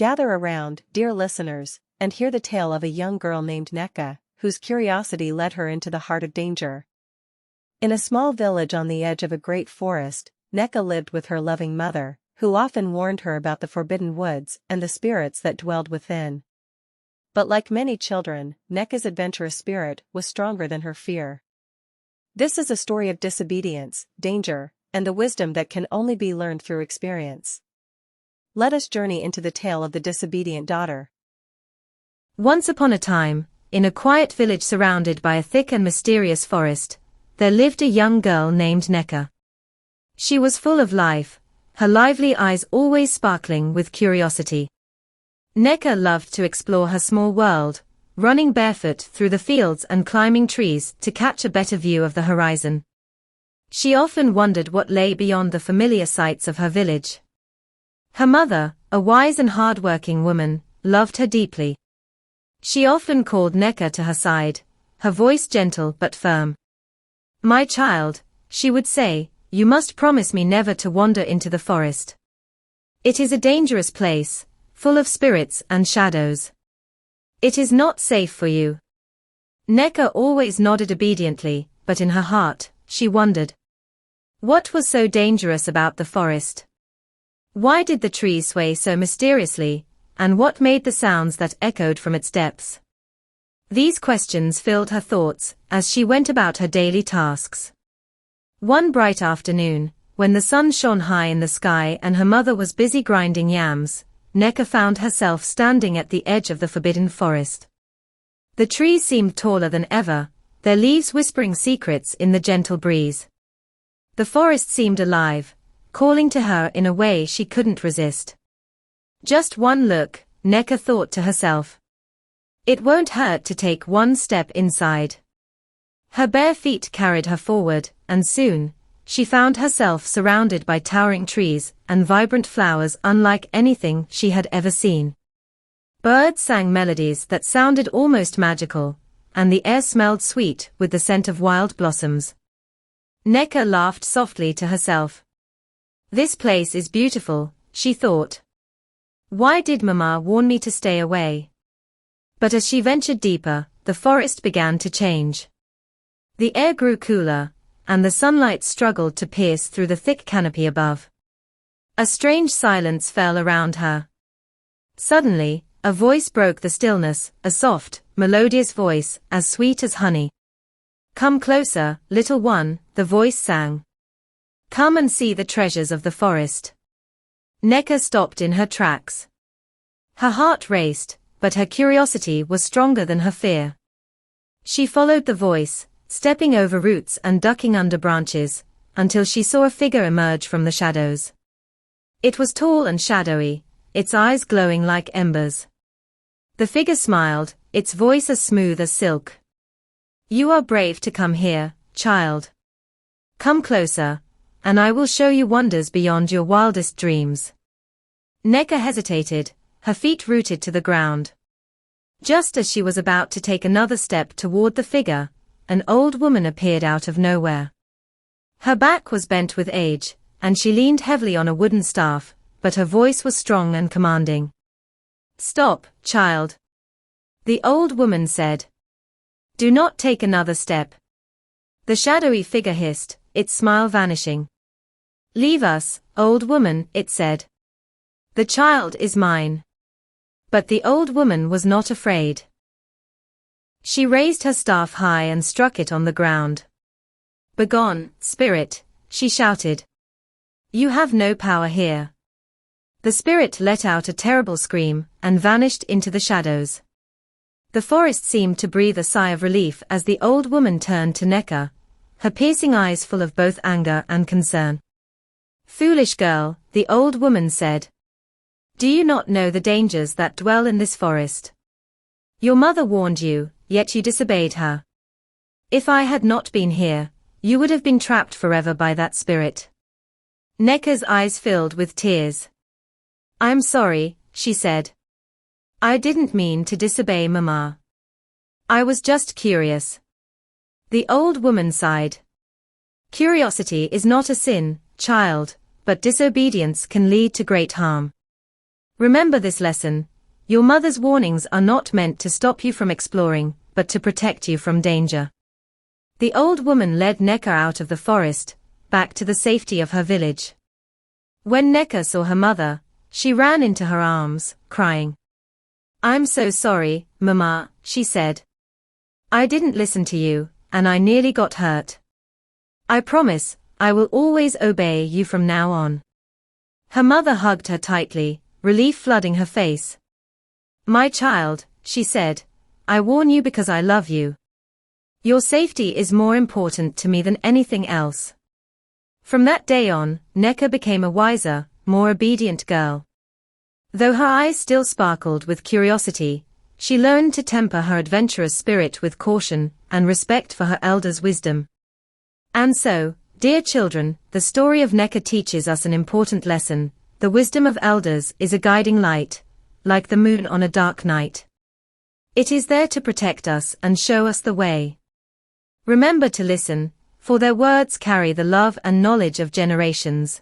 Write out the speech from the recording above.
Gather around, dear listeners, and hear the tale of a young girl named Nneka, whose curiosity led her into the heart of danger. In a small village on the edge of a great forest, Nneka lived with her loving mother, who often warned her about the forbidden woods and the spirits that dwelled within. But like many children, Nneka's adventurous spirit was stronger than her fear. This is a story of disobedience, danger, and the wisdom that can only be learned through experience. Let us journey into the tale of the disobedient daughter. Once upon a time, in a quiet village surrounded by a thick and mysterious forest, there lived a young girl named Nneka. She was full of life, her lively eyes always sparkling with curiosity. Nneka loved to explore her small world, running barefoot through the fields and climbing trees to catch a better view of the horizon. She often wondered what lay beyond the familiar sights of her village. Her mother, a wise and hardworking woman, loved her deeply. She often called Nneka to her side, her voice gentle but firm. "My child," she would say, "you must promise me never to wander into the forest. It is a dangerous place, full of spirits and shadows. It is not safe for you." Nneka always nodded obediently, but in her heart, she wondered. What was so dangerous about the forest? Why did the trees sway so mysteriously, and what made the sounds that echoed from its depths? These questions filled her thoughts as she went about her daily tasks. One bright afternoon, when the sun shone high in the sky and her mother was busy grinding yams, Nneka found herself standing at the edge of the forbidden forest. The trees seemed taller than ever, their leaves whispering secrets in the gentle breeze. The forest seemed alive, calling to her in a way she couldn't resist. Just one look, Nneka thought to herself. It won't hurt to take one step inside. Her bare feet carried her forward, and soon, she found herself surrounded by towering trees and vibrant flowers unlike anything she had ever seen. Birds sang melodies that sounded almost magical, and the air smelled sweet with the scent of wild blossoms. Nneka laughed softly to herself. "This place is beautiful," she thought. "Why did Mama warn me to stay away?" But as she ventured deeper, the forest began to change. The air grew cooler, and the sunlight struggled to pierce through the thick canopy above. A strange silence fell around her. Suddenly, a voice broke the stillness, a soft, melodious voice, as sweet as honey. "Come closer, little one," the voice sang. "Come and see the treasures of the forest." Nneka stopped in her tracks. Her heart raced, but her curiosity was stronger than her fear. She followed the voice, stepping over roots and ducking under branches, until she saw a figure emerge from the shadows. It was tall and shadowy, its eyes glowing like embers. The figure smiled, its voice as smooth as silk. "You are brave to come here, child. Come closer, and I will show you wonders beyond your wildest dreams." Nneka hesitated, her feet rooted to the ground. Just as she was about to take another step toward the figure, an old woman appeared out of nowhere. Her back was bent with age, and she leaned heavily on a wooden staff, but her voice was strong and commanding. "Stop, child," the old woman said. "Do not take another step." The shadowy figure hissed, its smile vanishing. "Leave us, old woman," it said. "The child is mine." But the old woman was not afraid. She raised her staff high and struck it on the ground. "Begone, spirit," she shouted. "You have no power here." The spirit let out a terrible scream and vanished into the shadows. The forest seemed to breathe a sigh of relief as the old woman turned to Nneka, her piercing eyes full of both anger and concern. "Foolish girl," the old woman said. "Do you not know the dangers that dwell in this forest? Your mother warned you, yet you disobeyed her. If I had not been here, you would have been trapped forever by that spirit." Nneka's eyes filled with tears. "I'm sorry," she said. "I didn't mean to disobey Mama. I was just curious." The old woman sighed. "Curiosity is not a sin, child, but disobedience can lead to great harm. Remember this lesson. Your mother's warnings are not meant to stop you from exploring, but to protect you from danger. The old woman led Nneka out of the forest, back to the safety of her village. When Nneka saw her mother, she ran into her arms, crying. "I'm so sorry, Mama," she said. "I didn't listen to you, and I nearly got hurt. I promise, I will always obey you from now on." Her mother hugged her tightly, relief flooding her face. "My child," she said, "I warn you because I love you. Your safety is more important to me than anything else." From that day on, Nneka became a wiser, more obedient girl. Though her eyes still sparkled with curiosity, she learned to temper her adventurous spirit with caution and respect for her elders' wisdom. And so, dear children, the story of Nneka teaches us an important lesson. The wisdom of elders is a guiding light, like the moon on a dark night. It is there to protect us and show us the way. Remember to listen, for their words carry the love and knowledge of generations.